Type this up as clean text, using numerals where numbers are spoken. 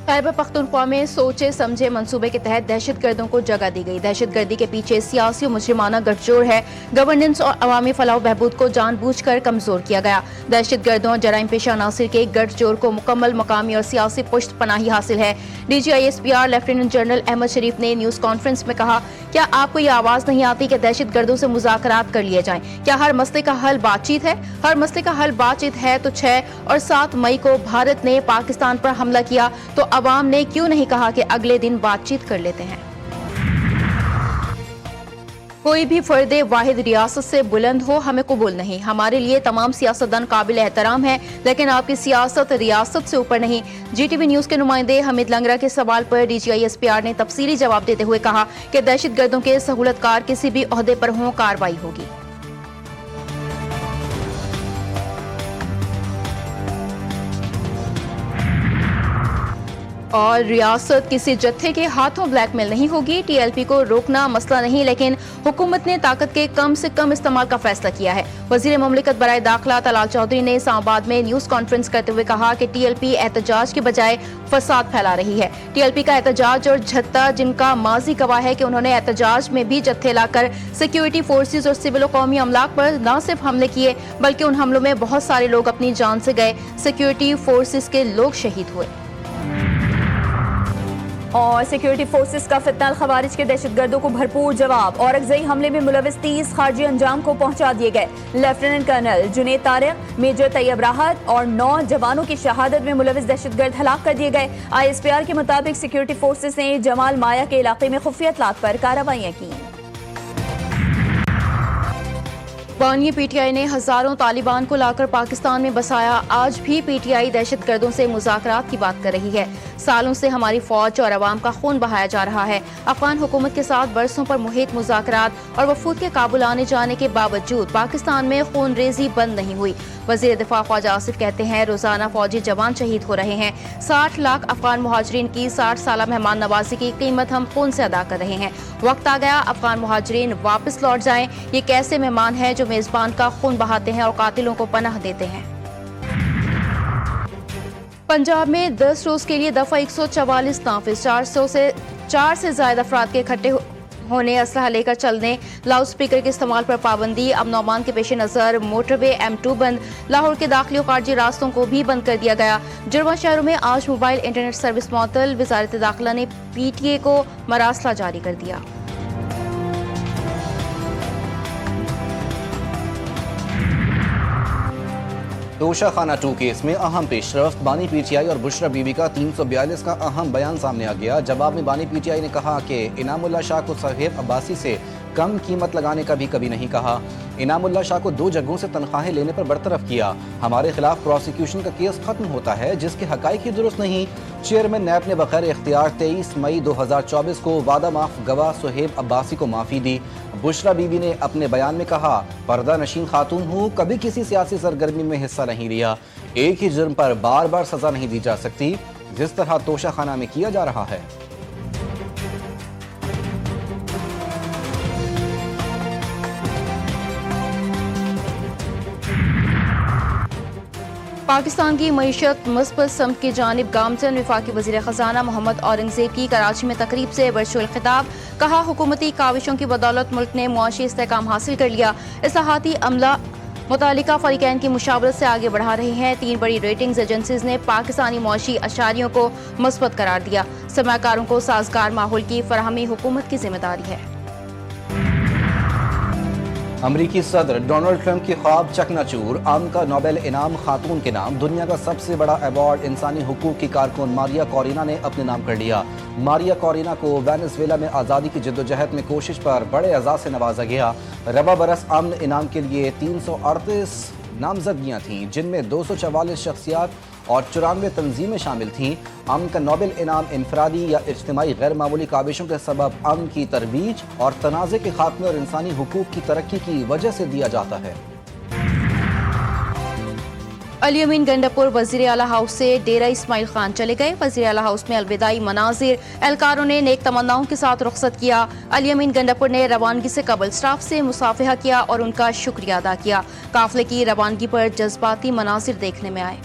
खैबर पख्तूनख्वा में सोचे समझे मंसूबे के तहत दहशतगर्दों को जगह दी गई। दहशतगर्दी के पीछे सियासी और मुजरिमाना गठजोड़ है। गवर्नेंस और अवामी फलाह बहबूद को जानबूझकर कमजोर किया गया। दहशतगर्दों और जराइम पेशा अनासिर के गठजोड़ को मुकम्मल मकामी और सियासी पुश्त पनाही हासिल है। DGISPR लेफ्टिनेंट जनरल अहमद शरीफ ने न्यूज कॉन्फ्रेंस में कहा, क्या आपको ये आवाज नहीं आती कि दहशतगर्दों से मुज़ाकरात कर लिए जाएं? क्या हर मसले का हल बातचीत है? हर मसले का हल बातचीत है तो 6 और 7 मई को भारत ने पाकिस्तान पर हमला किया तो अवाम ने क्यों नहीं कहा कि अगले दिन बातचीत कर लेते हैं? कोई भी फर्द वाहिद रियासत से बुलंद हो हमें कबूल नहीं। हमारे लिए तमाम सियासतदान काबिल एहतराम है, लेकिन आपकी सियासत रियासत से ऊपर नहीं। GTV न्यूज के नुमाइंदे हमीद लंगरा के सवाल पर DGISPR ने तफसीली जवाब देते हुए कहा कि दहशतगर्दों के सहूलतकार किसी भी ओहदे पर हों, कार्रवाई होगी। और रियासत किसी जत्थे के हाथों ब्लैकमेल नहीं होगी। TLP को रोकना मसला नहीं, लेकिन हुकूमत ने ताकत के कम से कम इस्तेमाल का फैसला किया है। वजीर मुमलिकत बराए दाखिला तलाल चौधरी ने इस्लामाबाद में न्यूज कॉन्फ्रेंस करते हुए कहा कि TLP एहतजाज के बजाय फसाद फैला रही है। TLP का एहतजाज और झत्ता, जिनका माजी गवाह है कि उन्होंने एहतजाज में भी जत्थे लाकर सिक्योरिटी फोर्सेज और सिविल और कौमी अमलाक पर न सिर्फ हमले किए, बल्कि उन हमलों में बहुत सारे लोग अपनी जान से गए। सिक्योरिटी फोर्सेज के लोग शहीद हुए। और सिक्योरिटी फोर्सेस का फितनाल खवारिज के दहशतगर्दों को भरपूर जवाब। औरकजई हमले में मुलविस 30 खारजी अंजाम को पहुंचा दिए गए। Lieutenant colonel Junaid Tariq, major Tayyab Rahat और 9 जवानों की शहादत में मुलविस दहशतगर्द हलाक कर दिए गए। ISPR के मुताबिक सिक्योरिटी फोर्सेस ने जमाल माया के इलाके में खुफिया इत्तलात पर कार्रवाइयां की। बानिए PTI ने हजारों तालिबान को लाकर पाकिस्तान में बसाया। आज भी PTI दहशतगर्दों से मुज़ाकरात की बात कर रही है। सालों से हमारी फौज और अवाम का खून बहाया जा रहा है। अफगान हुकूमत के साथ बरसों पर मुहित मुज़ाकरात और वफूद के काबुल आने जाने के बावजूद पाकिस्तान में खून रेजी बंद नहीं हुई। वज़ीर दिफा ख्वाजा आसिफ कहते हैं, रोजाना फौजी जवान शहीद हो रहे हैं। 60 लाख अफगान मुहाजिरीन की 60 साला मेहमान नवाजी की कीमत हम खून से अदा कर रहे हैं। वक्त आ गया अफगान मुहाजिरीन वापस लौट जाएं। ये कैसे मेहमान हैं जो मेजबान का खून बहाते हैं और कातिलों को पनाह देते हैं। पंजाब में 10 रोज के लिए दफा 144 नाफिज, 4 से ज्यादा अफराद के इकट्ठे होने, असलहा लेकर चलने, लाउड स्पीकर के इस्तेमाल पर पाबंदी। अब नौमान के पेश नजर मोटरवे M2 बंद। लाहौर के दाखिली और खारजी रास्तों को भी बंद कर दिया गया। जुड़वा शहरों में आज मोबाइल इंटरनेट सर्विस मुअत्तल। वजारत दाखिला ने PTA को मरासला जारी कर दिया। तोशा खाना 2 केस में अहम पेशरफ्त। बानी PTI और बुशरा बीबी का 342 का अहम बयान सामने आ गया। जवाब में बानी PTI ने कहा कि इनामुल्लाह शाह को सोहेब अब्बासी से कम कीमत लगाने का भी कभी नहीं कहा। इनामुल्लाह शाह को 2 जगहों से तनख्वाहें लेने पर बरतरफ किया। हमारे खिलाफ प्रोसिक्यूशन का केस खत्म होता है जिसके हकाइक की दुरुस्त नहीं। चेयरमैन नैब ने बगैर इख्तियार 23 मई 2024 को वादा माफ गवाह सोहेब अब्बासी को माफ़ी दी। बुशरा बीबी ने अपने बयान में कहा, पर्दा नशीन खातून हूँ, कभी किसी सियासी सरगर्मी में हिस्सा नहीं लिया। एक ही जुर्म पर बार बार सजा नहीं दी जा सकती जिस तरह तोशा खाना में किया जा रहा है। पाकिस्तान की मईशत मुस्बत समत की जानिब गामजन। वफाकी वज़ीर ख़जाना मोहम्मद औरंगज़ेब की कराची में तकरीब से वर्चुअल खिताब। कहा, हुकूमती काविशों की बदौलत मुल्क ने मुआशी इस्तेहकाम हासिल कर लिया। इस्लाहाती अमला मुतालिका फ़रीक़ैन की मुशावरत से आगे बढ़ा रहे हैं। 3 बड़ी रेटिंग्स एजेंसीज ने पाकिस्तानी मुआशी अशारियों को मुस्बत करार दिया। सरमाकारों को साजगार माहौल की फराहमी हुकूमत की जिम्मेदारी है। अमरीकी सदर डोनाल्ड ट्रंप की ख्वाब चकनाचूर। आम का नोबेल इनाम खातून के नाम। दुनिया का सबसे बड़ा अवार्ड इंसानी हुकूक की कारकुन मारिया कोरिना ने अपने नाम कर लिया। मारिया कोरिना को वेनेजुएला में आज़ादी की जद्दोजहद में कोशिश पर बड़े एजाज़ से नवाजा गया। रबा बरस अमन इनाम के लिए 338 नामजदगियाँ थीं, जिनमें 244 शख्सियात और 94 तंजीमें शामिल थीं। अमन का नोबेल इनाम इनफरादी या इज्तिमाई गैर मामूली काविशों के सबब अमन की तरबीज और तनाज़े के खात्मे और इंसानी हुकूक की तरक्की की वजह से दिया जाता है। अली अमीन गंडापुर वज़ीर आला हाउस से डेरा इस्माइल खान चले गए। वज़ीर आला हाउस में अलविदाई मनाजिर। एहलकारों ने नेक तमन्नाओं के साथ रुखसत किया। अली अमीन गंडापुर ने रवानगी से कबल स्टाफ से मुसाफिहा किया और उनका शुक्रिया अदा किया। काफिले की रवानगी पर जज्बाती मनाजिर देखने में आए।